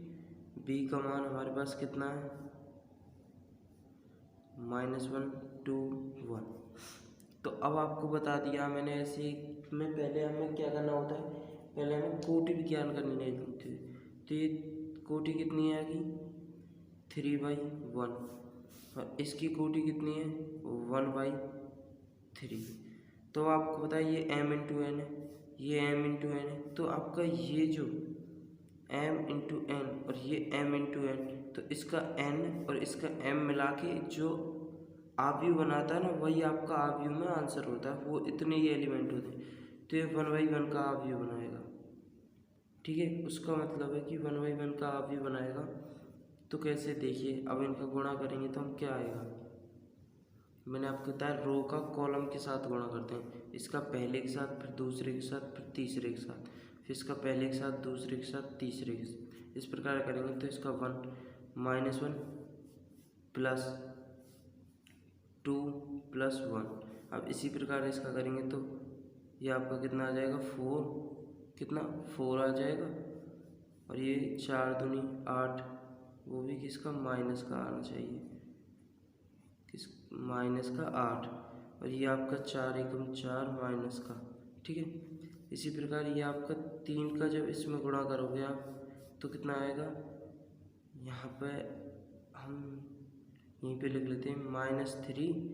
b का मान हमारे पास कितना है -1 2 1। तो अब आपको बता दिया मैंने, ऐसे में पहले हमें क्या करना होता है, पहले हमें कोटि विज्ञान करनी होती है। तो ये कोटि कितनी आएगी 3/1, और इसकी कोटि कितनी है 1/3। तो आपको पता है ये m × n है, ये m × n है, तो आपका ये जो m × n और ये m × n, तो इसका n और इसका m मिला के जो आव्यूह बनाता है ना, वही आपका आव्यूह में आंसर होता है, वो इतने ही एलिमेंट होते हैं, तो ये 1/1 का आव्यूह बनाएगा, ठीक है। उसका मतलब है कि 1/1 का आव्यूह बनाएगा। तो कैसे, देखिए अब इनका गुणा करेंगे तो हम क्या आएगा, मैंने आपको बताया रो का कॉलम के साथ गुणा करते हैं, इसका पहले के साथ, फिर दूसरे के साथ, फिर तीसरे के साथ, फिर इसका पहले के साथ, दूसरे के साथ, तीसरे के साथ, इस प्रकार करेंगे। तो इसका 1 -1 +2 +1, अब इसी प्रकार इसका करेंगे तो ये आपका कितना आ जाएगा 4, कितना 4 आ जाएगा, और ये 4 दूनी 8, वो भी किसका माइनस का आना चाहिए, किस माइनस का 8, और ये आपका 4 एकम 4 माइनस का, ठीक है। इसी प्रकार ये आपका 3 का जब इसमें गुणा करोगे आप तो कितना आएगा, यहाँ पे हम यहीं पे लिख लेते हैं -3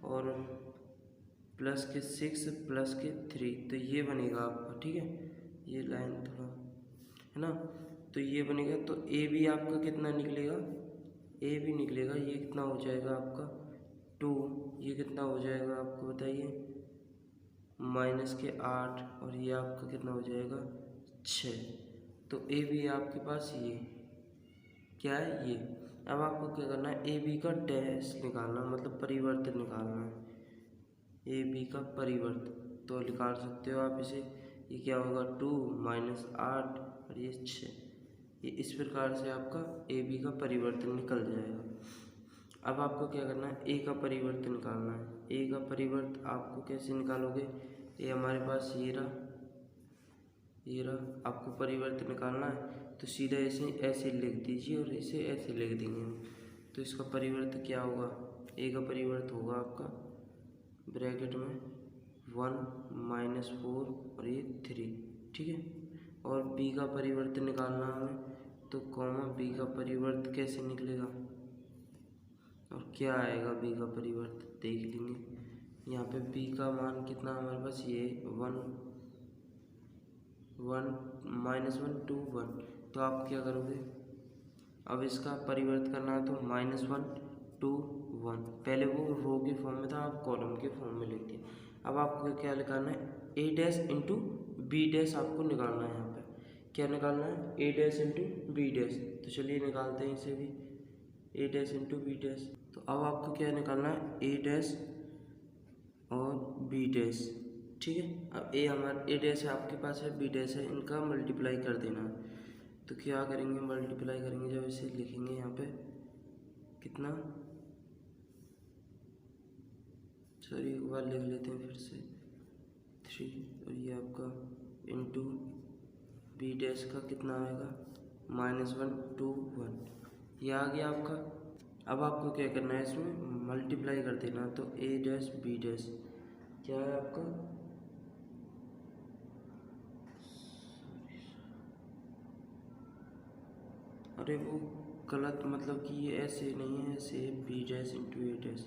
और +6 +3, तो ये बनेगा आपका, ठीक है। ये लाइन थोड़ा है ना, तो ये बनेगा। तो ए भी आपका कितना निकलेगा, ए भी निकलेगा, ये कितना हो जाएगा आपका 2, ये कितना हो जाएगा आपको बताइए माइनस के 8 और ये आपका कितना हो जाएगा 6। तो ए बी आपके पास ये क्या है ये। अब आपको क्या करना है, ए बी का डैश निकालना, मतलब परिवर्तन निकालना है। ए बी का परिवर्तन तो निकाल सकते हो आप इसे। ये क्या होगा 2 माइनस 8 और ये 6। ये इस प्रकार से आपका ए बी का परिवर्तन निकल जाएगा। अब आपको क्या करना है, ए का परिवर्तन निकालना है। ए का परिवर्तन आपको कैसे निकालोगे, ये हमारे पास ये रहा, ये रहा। आपको परिवर्तन निकालना है तो सीधा ऐसे ऐसे लिख दीजिए और इसे ऐसे लिख देंगे। तो इसका परिवर्तन क्या होगा, ए का परिवर्तन होगा आपका ब्रैकेट में 1 माइनस 4 और ये 3, ठीक है। और बी का परिवर्तन निकालना हमें, तो कॉमा बी का परिवर्तन कैसे निकलेगा और क्या आएगा बी का परिवर्तन देख लेंगे। यहाँ पे बी का मान कितना हमारे पास, ये 1 माइनस 1 2 1। तो आप क्या करोगे, अब इसका परिवर्तन करना है तो -1 2 1। पहले वो रो के फॉर्म में था, आप कॉलम के फॉर्म में लिख दिए। अब आपको क्या निकालना है, ए डैश इंटू बी डैश आपको निकालना है। यहाँ पे क्या निकालना है, ए डैश इंटू बी डैश। तो चलिए निकालते हैं इसे भी, ए डैश इंटू बी डैश। तो अब आपको क्या निकालना है, ए डैश और बी डैश, ठीक है। अब ए हमारा ए डैश है आपके पास है, बी डैश है, इनका मल्टीप्लाई कर देना है। तो क्या करेंगे, मल्टीप्लाई करेंगे, जब इसे लिखेंगे यहाँ पे कितना, सॉरी एक बार लिख लेते हैं फिर से 3 और ये आपका इंटू बी डैश का कितना आएगा -1 2 1। ये आ गया आपका। अब आपको क्या करना है, इसमें मल्टीप्लाई कर देना। तो ए डैश बी डैश क्या है आपका, अरे वो गलत, मतलब कि ये ऐसे नहीं है, ऐसे बी डैश इंटू ए डैश,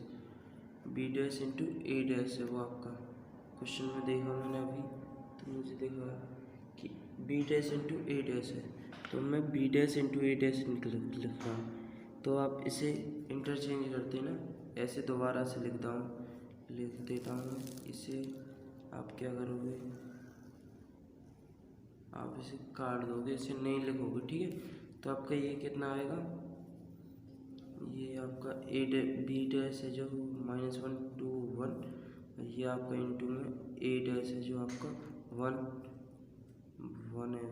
बी डैश इंटू ए डैश है वो आपका। क्वेश्चन में देखा मैंने अभी, तो मुझे देखा कि बी डैश इंटू ए डैश है, तो मैं बी डैश इंटू ए डैश लिख रहा हूँ। तो आप इसे इंटरचेंज करते ना, ऐसे दोबारा से लिख देता हूँ इसे। आप क्या करोगे, आप इसे काट दोगे, इसे नहीं लिखोगे, ठीक है। तो आपका ये कितना आएगा, ये आपका बी डैश है जो -1 2 1, ये आपका इंटू में ए डैश है जो आपका 1 है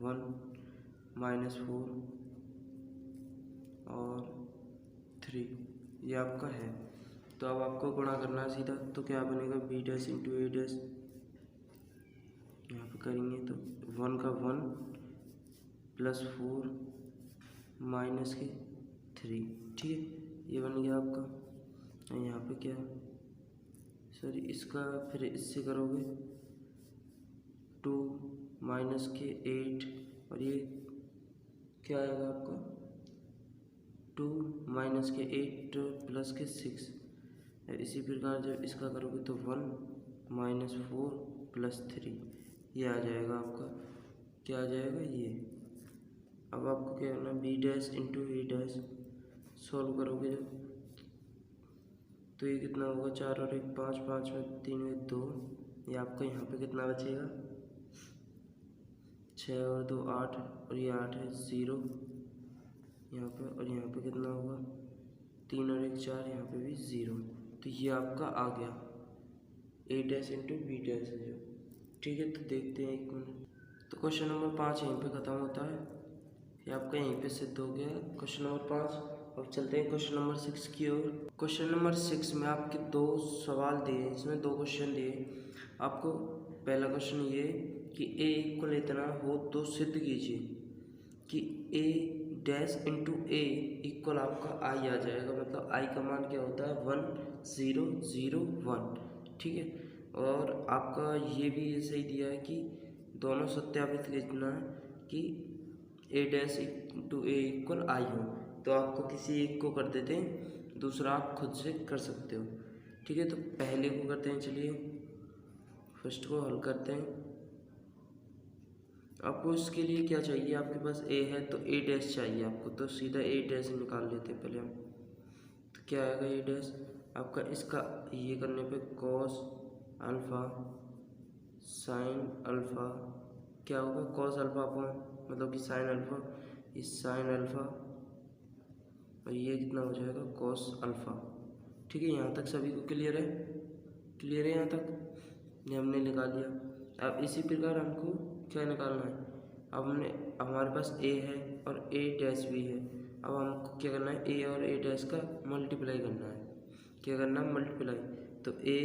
1 -4 और 3, ये आपका है। तो अब आपको गुणा करना है सीधा, तो क्या बनेगा, बी डैश इंटू ए डैश, यहाँ पे करेंगे तो 1 का 1 प्लस 4 माइनस के 3, ठीक है। ये बन गया आपका। यहाँ पे क्या, सॉरी इसका फिर इससे करोगे 2 माइनस के 8 और ये क्या आएगा आपका 2 माइनस के 8 प्लस के 6। इसी प्रकार जब इसका करोगे तो 1 -4 प्लस 3, ये आ जाएगा आपका, क्या आ जाएगा ये। अब आपको क्या करना है, बी डैश इंटू ए डैश सॉल्व करोगे जब, तो ये कितना होगा 4 और 1 5 5 में 3 में 2, ये आपका यहाँ पे कितना बचेगा 6 और 2 8 और ये 8 है 0 यहाँ पे, और यहाँ पे कितना होगा 3 और 1 4, यहाँ पे भी 0। तो ये आपका आ गया ए डैश इंटू बी डैश है जो, ठीक है। तो देखते हैं 1 मिनट। तो क्वेश्चन नंबर 5 यहीं पे ख़त्म होता है, ये आपका यहीं पे सिद्ध हो गया क्वेश्चन नंबर 5। अब चलते हैं क्वेश्चन नंबर 6 की ओर। क्वेश्चन नंबर 6 में आपके 2 सवाल दिए हैं, इसमें 2 क्वेश्चन दिए। आपको पहला क्वेश्चन ये कि ए इक्वल इतना हो तो सिद्ध कीजिए कि ए डैश इंटू ए इक्वल आपका आई आ जाएगा। मतलब आई का मान क्या होता है 1 0 0 1, ठीक है। और आपका ये भी सही दिया है कि दोनों सत्यापित लिखना है कि ए डैश इंटू ए इक्वल आई हो। तो आपको किसी एक को कर देते हैं, दूसरा आप खुद से कर सकते हो, ठीक है। तो पहले को करते हैं, चलिए फर्स्ट को हल करते हैं। आपको इसके लिए क्या चाहिए, आपके पास ए है तो ए डैश चाहिए आपको, तो सीधा ए डैश निकाल लेते हैं पहले हम। तो क्या आएगा ए डैश आपका, इसका ये करने पे कॉस अल्फ़ा साइन अल्फ़ा क्या होगा, कॉस अल्फ़ा अपॉन मतलब कि साइन अल्फ़ा, इस साइन अल्फ़ा और ये कितना हो जाएगा कॉस अल्फ़ा। ठीक है, यहाँ तक सभी को क्लियर है? क्लियर है यहाँ तक? ये हमने निकाल लिया। अब इसी प्रकार हमको क्या निकालना है, अब हमने हमारे पास ए है और ए डैश भी है। अब हमको क्या करना है, ए और ए डैश का मल्टीप्लाई करना है। क्या करना है, मल्टीप्लाई। तो ए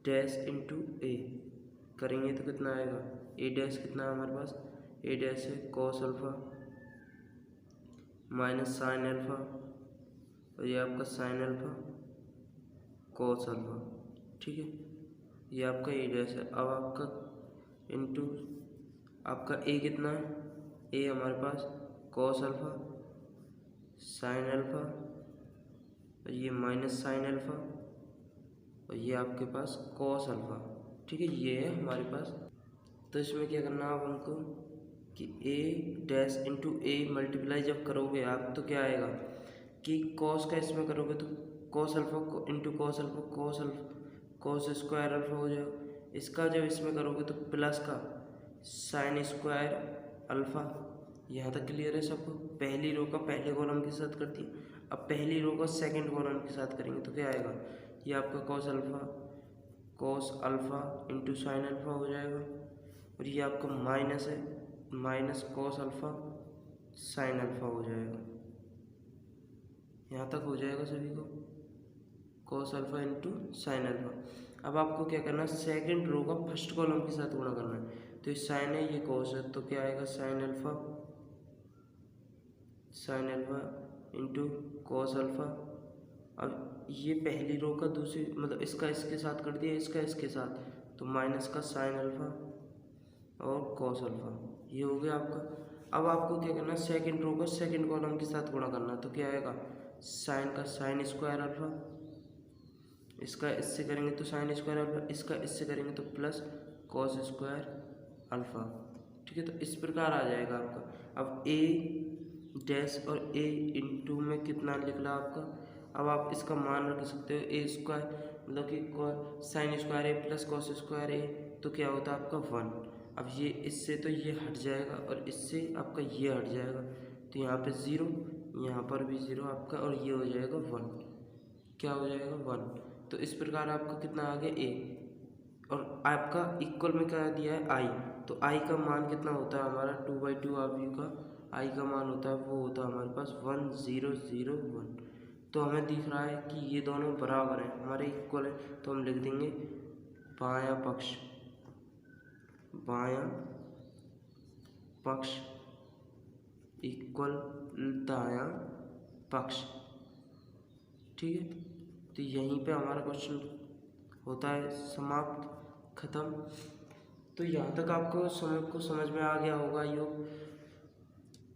डैश इंटू ए करेंगे तो कितना आएगा, ए डैश कितना है हमारे पास, ए डैश है cos alpha minus sine alpha और ये आपका साइन अल्फ़ा कॉस अल्फ़ा। ठीक है, ये आपका ए डैश है। अब आपका इंटू आपका ए कितना है, ए हमारे पास कॉस अल्फ़ा साइन अल्फ़ा और ये माइनस साइन अल्फ़ा और ये आपके पास कॉस अल्फ़ा। ठीक है, ये है हमारे पास। तो इसमें क्या करना है अब हमको कि ए डैश इंटू ए मल्टीप्लाई जब करोगे आप तो क्या आएगा कि कॉस का इसमें करोगे तो cos alpha into cos alpha cos square alpha हो जाएगा। इसका जब इसमें करोगे तो प्लस का साइन स्क्वायर अल्फ़ा। यहाँ तक क्लियर है सबको? पहली रो का पहले कॉलम के साथ कर दिया, अब पहली रो का सेकंड कॉलम के साथ करेंगे तो क्या आएगा, ये आपका cos alpha into sine alpha हो जाएगा और ये आपका माइनस है minus cos alpha sine alpha हो जाएगा। यहाँ तक हो जाएगा सभी को, cos alpha into sine alpha. अब आपको क्या करना है, सेकंड रो का फर्स्ट कॉलम के साथ गुणा करना है। तो ये साइन है ये कॉस है तो क्या आएगा sine alpha into cos alpha. अब ये पहली रो का दूसरी मतलब इसका इसके साथ कर दिया, इसका इसके साथ, तो माइनस का साइन अल्फ़ा और कॉस अल्फ़ा, ये हो गया आपका। अब आपको क्या करना है, सेकंड रो का सेकंड कॉलम के साथ गुणा करना है। तो क्या आएगा साइन का साइन स्क्वायर अल्फ़ा, इसका इससे करेंगे तो साइन स्क्वायर अल्फ़ा, इसका इससे करेंगे तो प्लस कॉस स्क्वायर अल्फ़ा। ठीक है, तो इस प्रकार आ जाएगा आपका। अब ए डैश और ए इंटू में कितना निकला आपका, अब आप इसका मान रख सकते हो ए स्क्वायर मतलब कि साइन स्क्वायर ए प्लस कॉस स्क्वायर ए, तो क्या होता है आपका 1। अब ये इससे तो ये हट जाएगा और इससे आपका ये हट जाएगा, तो यहाँ पे 0, यहाँ पर भी 0 आपका और ये हो जाएगा 1। क्या हो जाएगा 1। तो इस प्रकार आपका कितना आ गया ए और आपका इक्वल में क्या दिया है आई। तो आई का मान कितना होता है हमारा 2/2 ऑफ यू का आई का मान होता है वो होता है हमारे पास 1001। तो हमें दिख रहा है कि ये दोनों बराबर हैं हमारे इक्वल है, तो हम लिख देंगे बायां पक्ष इक्वल दायां पक्ष। ठीक है, तो यहीं पे हमारा क्वेश्चन होता है समाप्त, खत्म। तो यहाँ तक आपको समझ में आ गया होगा। यो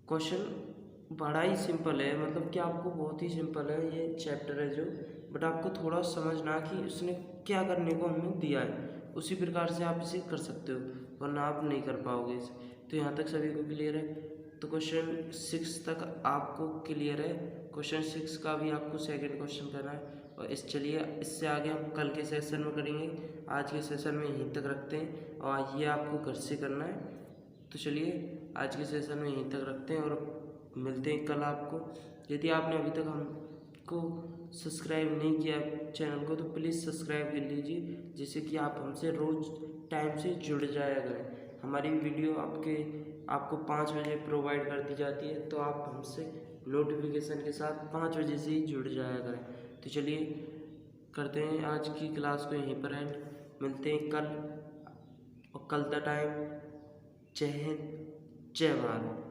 क्वेश्चन बड़ा ही सिंपल है, मतलब कि आपको बहुत ही सिंपल है ये चैप्टर है जो, बट आपको थोड़ा समझना कि उसने क्या करने को हमें दिया है, उसी प्रकार से आप इसे कर सकते हो, वरना आप नहीं कर पाओगे इसे। तो यहाँ तक सभी को क्लियर है। तो क्वेश्चन 6 तक आपको क्लियर है। क्वेश्चन 6 का भी आपको सेकंड क्वेश्चन करना है और चलिए इससे आगे हम कल के सेशन में करेंगे। आज के सेशन में यहीं तक रखते हैं और ये आपको घर से करना है। तो चलिए आज के सेशन में यहीं तक रखते हैं और मिलते हैं कल आपको। यदि आपने अभी तक हमको सब्सक्राइब नहीं किया चैनल को तो प्लीज़ सब्सक्राइब कर लीजिए, जिससे कि आप हमसे रोज़ टाइम से जुड़ जाया करें। हमारी वीडियो आपको 5 बजे प्रोवाइड कर दी जाती है, तो आप हमसे नोटिफिकेशन के साथ 5 बजे से ही जुड़ जाया करें। तो चलिए करते हैं आज की क्लास को यहीं पर एंड, मिलते हैं कल और कल द टाइम। जय हिंद, जय भारत।